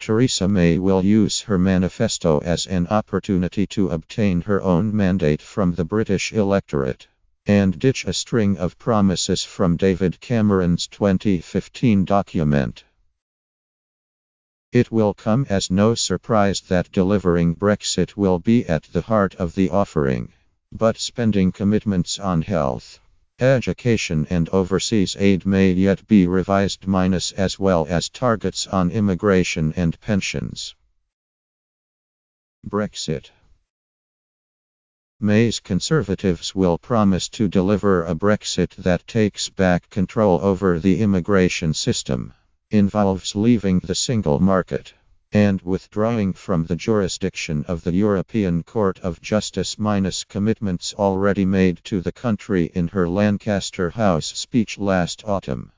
Theresa May will use her manifesto as an opportunity to obtain her own mandate from the British electorate and ditch a string of promises from David Cameron's 2015 document. It will come as no surprise that delivering Brexit will be at the heart of the offering, but spending commitments on health, education and overseas aid may yet be revised, as well as targets on immigration and pensions. Brexit. May's Conservatives will promise to deliver a Brexit that takes back control over the immigration system, involves leaving the single market, and withdrawing from the jurisdiction of the European Court of Justice, commitments already made to the country in her Lancaster House speech last autumn.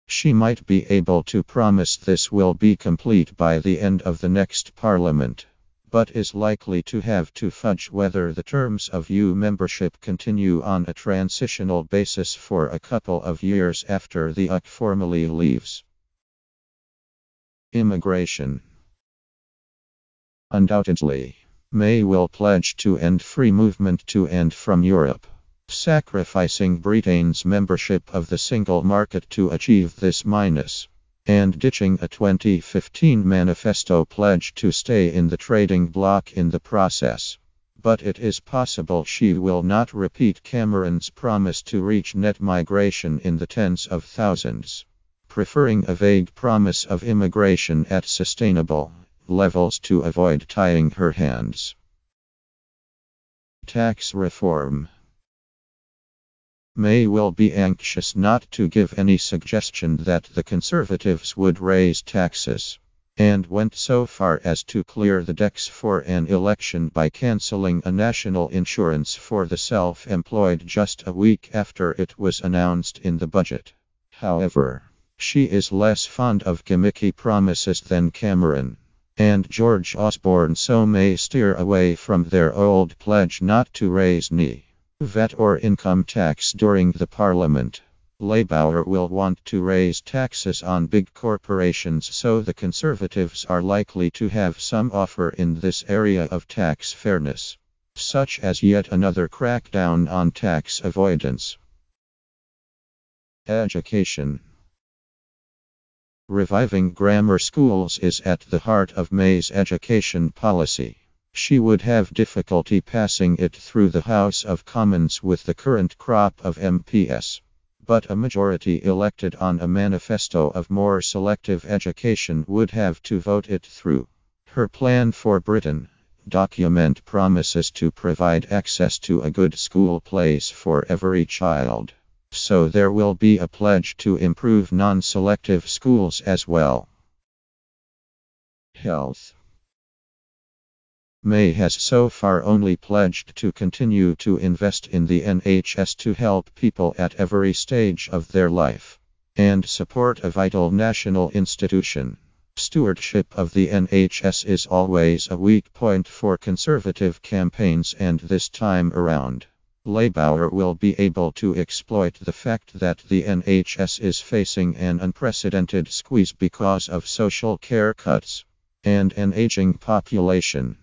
She might be able to promise this will be complete by the end of the next Parliament, but is likely to have to fudge whether the terms of EU membership continue on a transitional basis for a couple of years after the UK formally leaves. Immigration. Undoubtedly, May will pledge to end free movement to and from Europe, sacrificing Britain's membership of the single market to achieve this, and ditching a 2015 manifesto pledge to stay in the trading bloc in the process. But it is possible she will not repeat Cameron's promise to reach net migration in the tens of thousands, preferring a vague promise of immigration at sustainable levels to avoid tying her hands. Tax reform. May will be anxious not to give any suggestion that the Conservatives would raise taxes, and went so far as to clear the decks for an election by cancelling a national insurance for the self-employed just a week after it was announced in the budget. However, she is less fond of gimmicky promises than Cameron and George Osborne, so may steer away from their old pledge not to raise VAT or income tax during the Parliament. Labour will want to raise taxes on big corporations, so the Conservatives are likely to have some offer in this area of tax fairness, such as yet another crackdown on tax avoidance. Education. Reviving grammar schools is at the heart of May's education policy. She would have difficulty passing it through the House of Commons with the current crop of MPs, but a majority elected on a manifesto of more selective education would have to vote it through. Her plan for Britain document promises to provide access to a good school place for every child, so there will be a pledge to improve non-selective schools as well. Health. May has so far only pledged to continue to invest in the NHS to help people at every stage of their life, and support a vital national institution. Stewardship of the NHS is always a weak point for Conservative campaigns, and this time around, Labour will be able to exploit the fact that the NHS is facing an unprecedented squeeze because of social care cuts and an aging population.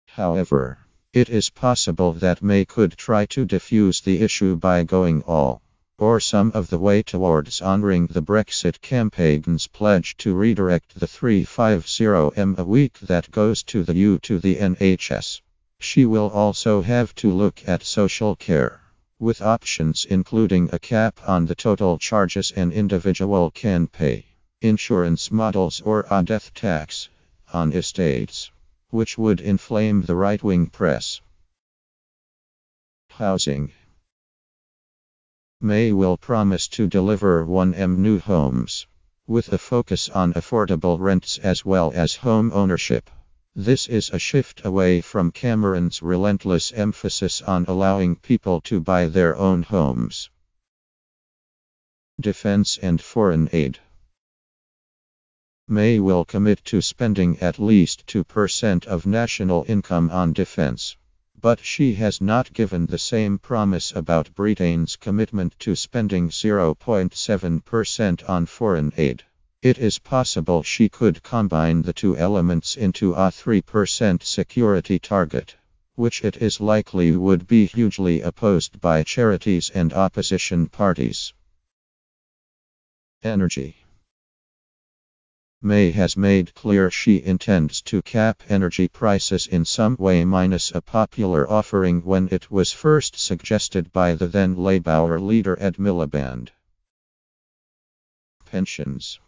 However, it is possible that May could try to defuse the issue by going all or some of the way towards honoring the Brexit campaign's pledge to redirect the £350 a week that goes to the NHS. She will also have to look at social care, with options including a cap on the total charges an individual can pay, insurance models, or a death tax on estates, which would inflame the right-wing press. Housing. May will promise to deliver 1M new homes, with a focus on affordable rents as well as home ownership. This is a shift away from Cameron's relentless emphasis on allowing people to buy their own homes. Defense and foreign aid. May will commit to spending at least 2% of national income on defense, but she has not given the same promise about Britain's commitment to spending 0.7% on foreign aid. It is possible she could combine the two elements into a 3% security target, which it is likely would be hugely opposed by charities and opposition parties. Energy. May has made clear she intends to cap energy prices in some way minus a popular offering when it was first suggested by the then Labour leader Ed Miliband. Pensions.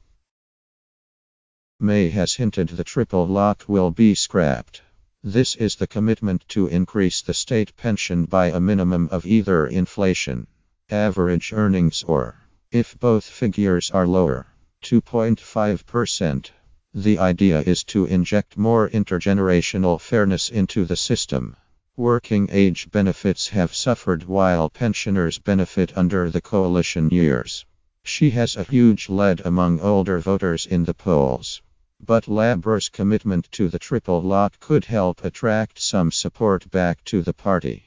May has hinted the triple lock will be scrapped. This is the commitment to increase the state pension by a minimum of either inflation, average earnings or, if both figures are lower, 2.5%. The idea is to inject more intergenerational fairness into the system. Working age benefits have suffered while pensioners benefit under the coalition years. She has a huge lead among older voters in the polls. But Labour's commitment to the triple lock could help attract some support back to the party.